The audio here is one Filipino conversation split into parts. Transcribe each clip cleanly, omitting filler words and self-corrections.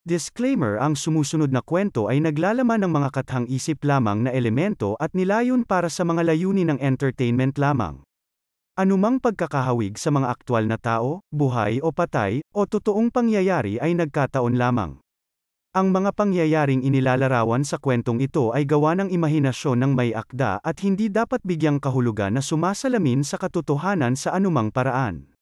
Disclaimer: ang sumusunod na kwento ay naglalaman ng mga kathang-isip lamang na elemento at nilayon para sa mga layunin ng entertainment lamang. Anumang pagkakahawig sa mga aktwal na tao, buhay o patay, o totoong pangyayari ay nagkataon lamang. Ang mga pangyayaring inilalarawan sa kwentong ito ay gawa ng imahinasyon ng may akda at hindi dapat bigyang kahulugan na sumasalamin sa katotohanan sa anumang paraan.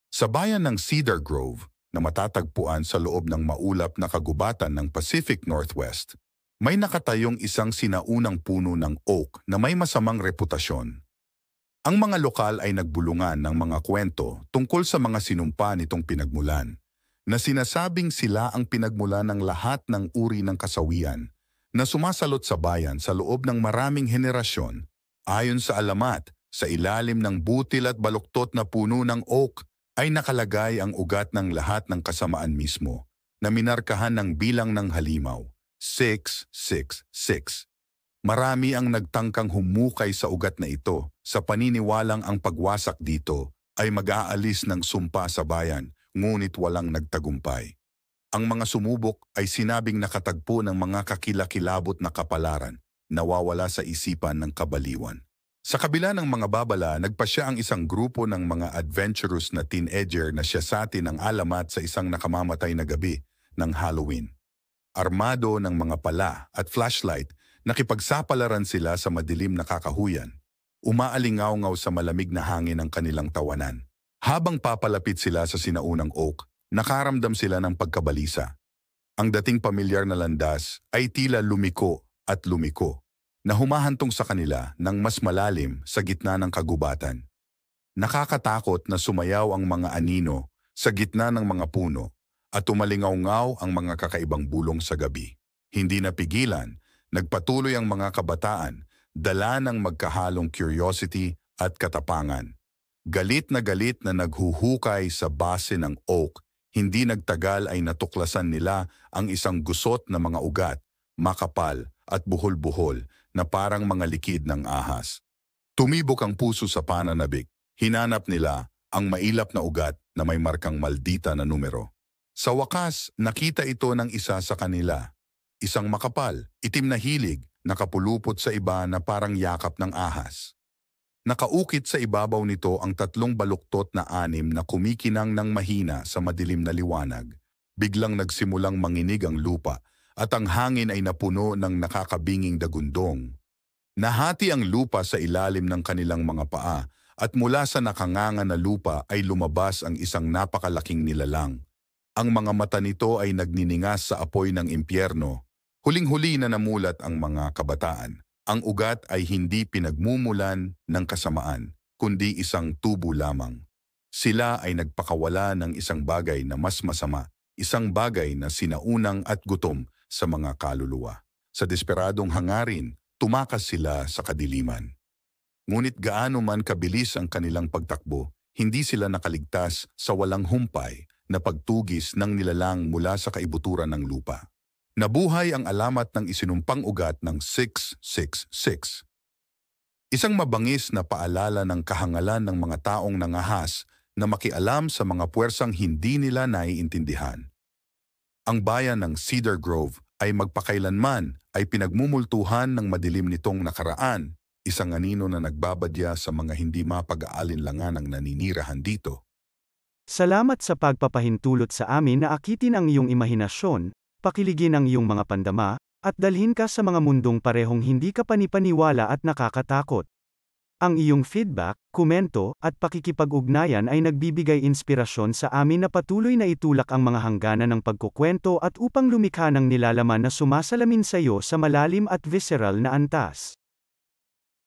Sa bayan ng Cedar Grove, na matatagpuan sa loob ng maulap na kagubatan ng Pacific Northwest, may nakatayong isang sinaunang puno ng oak na may masamang reputasyon. Ang mga lokal ay nagbulungan ng mga kwento tungkol sa mga sinumpa nitong pinagmulan, na sinasabing sila ang pinagmulan ng lahat ng uri ng kasawian na sumasalot sa bayan sa loob ng maraming henerasyon. Ayon sa alamat, sa ilalim ng butil at baluktot na puno ng oak ay nakalagay ang ugat ng lahat ng kasamaan mismo, na minarkahan ng bilang ng halimaw, 666. Marami ang nagtangkang humukay sa ugat na ito sa paniniwalang ang pagwasak dito ay mag-aalis ng sumpa sa bayan, ngunit walang nagtagumpay. Ang mga sumubok ay sinabing nakatagpo ng mga kakilakilabot na kapalaran, nawawala sa isipan ng kabaliwan. Sa kabila ng mga babala, nagpasya ang isang grupo ng mga adventurous na teenager na siyasatin ang alamat sa isang nakamamatay na gabi ng Halloween. Armado ng mga pala at flashlight, nakipagsapalaran sila sa madilim na kakahuyan. Umaalingaw-ngaw sa malamig na hangin ang kanilang tawanan. Habang papalapit sila sa sinaunang oak, nakaramdam sila ng pagkabalisa. Ang dating pamilyar na landas ay tila lumiko at lumiko, na humahantong sa kanila ng mas malalim sa gitna ng kagubatan. Nakakatakot na sumayaw ang mga anino sa gitna ng mga puno at umalingaw-ngaw ang mga kakaibang bulong sa gabi. Hindi napigilan, nagpatuloy ang mga kabataan, dala ng magkahalong curiosity at katapangan. Galit na naghuhukay sa base ng oak, hindi nagtagal ay natuklasan nila ang isang gusot na mga ugat, makapal at buhol-buhol na parang mga likid ng ahas. Tumibok ang puso sa pananabik. Hinanap nila ang mailap na ugat na may markang maldita na numero. Sa wakas, nakita ito ng isa sa kanila. Isang makapal, itim na hilig, nakapulupot sa iba na parang yakap ng ahas. Nakaukit sa ibabaw nito ang 3 baluktot na anim na kumikinang ng mahina sa madilim na liwanag. Biglang nagsimulang manginig ang lupa at ang hangin ay napuno ng nakakabinging dagundong. Nahati ang lupa sa ilalim ng kanilang mga paa at mula sa nakanganga na lupa ay lumabas ang isang napakalaking nilalang. Ang mga mata nito ay nagniningas sa apoy ng impyerno. Huling-huli na namulat ang mga kabataan. Ang ugat ay hindi pinagmumulan ng kasamaan, kundi isang tubo lamang. Sila ay nagpakawala ng isang bagay na mas masama, isang bagay na sinaunang at gutom sa mga kaluluwa. Sa desperadong hangarin, tumakas sila sa kadiliman. Ngunit gaano man kabilis ang kanilang pagtakbo, hindi sila nakaligtas sa walang humpay na pagtugis ng nilalang mula sa kaibuturan ng lupa. Nabuhay ang alamat ng isinumpang ugat ng 666. Isang mabangis na paalala ng kahangalan ng mga taong nangahas na makialam sa mga puwersang hindi nila naiintindihan. Ang bayan ng Cedar Grove ay magpakailanman ay pinagmumultuhan ng madilim nitong nakaraan, isang anino na nagbabadya sa mga hindi mapag-aalinlangan ng naninirahan dito. Salamat sa pagpapahintulot sa amin na akitin ang iyong imahinasyon, pakiligin ang iyong mga pandama, at dalhin ka sa mga mundong parehong hindi ka panipaniwala at nakakatakot. Ang iyong feedback, komento, at pakikipag-ugnayan ay nagbibigay inspirasyon sa amin na patuloy na itulak ang mga hangganan ng pagkukwento at upang lumikha ng nilalaman na sumasalamin sa iyo sa malalim at visceral na antas.